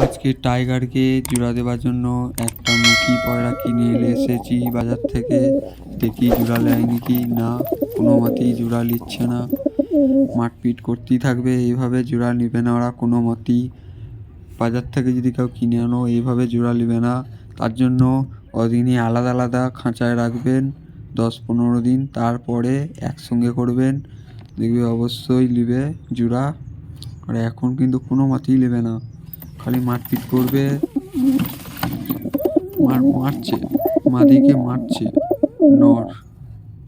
আজকে টাইগারকে জোড়া দেওয়ার জন্য একটা মুখী পয়রা কিনে এনে এসেছি বাজার থেকে। দেখি জোড়া নেয় নাকি না, কোনো মতেই জোড়া নিচ্ছে না, মারপিট করতেই থাকবে। এইভাবে জোড়া নেবে না ওরা কোনো মতেই। বাজার থেকে যদি কেউ কিনে আনো এইভাবে জোড়া নেবে না। তার জন্য অদিনই আলাদা আলাদা খাঁচায় রাখবেন 10-15 দিন, তারপরে একসঙ্গে করবেন, দেখবে অবশ্যই নেবে জোড়া। আর এখন কিন্তু কোনো মতেই নেবে না, খালি মারপিট করবে। মারছে, মাদিকে মারছে। নর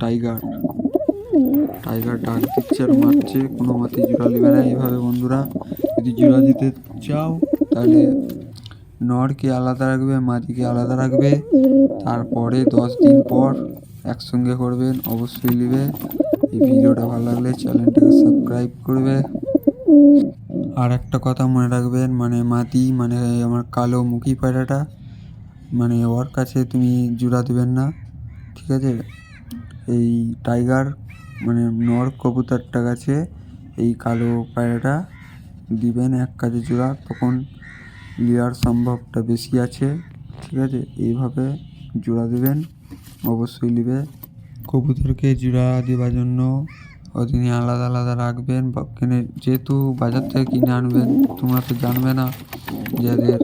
টাইগার টাইগার ডাক দিচ্ছে আর মারছে, কোনো মতেই জোড়া নেবে না। এইভাবে বন্ধুরা যদি জোড়া দিতে চাও তাহলে নরকে আলাদা রাখবে, মাদিকে আলাদা রাখবে, তারপরে 10 দিন পর একসঙ্গে করবেন, অবশ্যই নেবে। এই ভিডিওটা ভালো লাগলে চ্যানেলটাকে সাবস্ক্রাইব করবে। আর একটা কথা মনে রাখবেন, মাদি আমার কালো মুখী পায়রাটা, ওর কাছে তুমি জোড়া দেবেন না, ঠিক আছে? এই টাইগার নর কবুতরটা কাছে এই কালো পায়রাটা দিবেন এক কাজে জোড়া, তখন নেওয়ার সম্ভবটা বেশি আছে, ঠিক আছে? এইভাবে জোড়া দেবেন, অবশ্যই নেবে। কবুতরকে জোড়া দেওয়ার জন্য ওদিনই আলাদা আলাদা রাখবেন। যেহেতু বাজার থেকে কিনে আনবেন, তোমরা তো জানবে না যাদের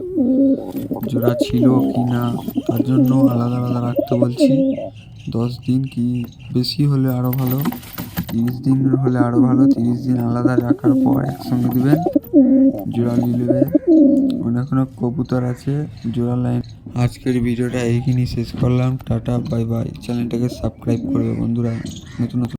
জোড়া ছিল কি না, তার জন্য আলাদা আলাদা রাখতে বলছি। 10 দিন কি বেশি হলে আরও ভালো, 30 দিন হলে আরও ভালো। 30 দিন আলাদা রাখার পর একসঙ্গে দেবেন, জোড়া নিয়ে নেবে। অনেক অনেক কবুতর আছে জোড়া লাইন। আজকের ভিডিওটা এইখানেই শেষ করলাম। Tata, bye bye. চ্যানেলটাকে সাবস্ক্রাইব করবে বন্ধুরা, নতুন নতুন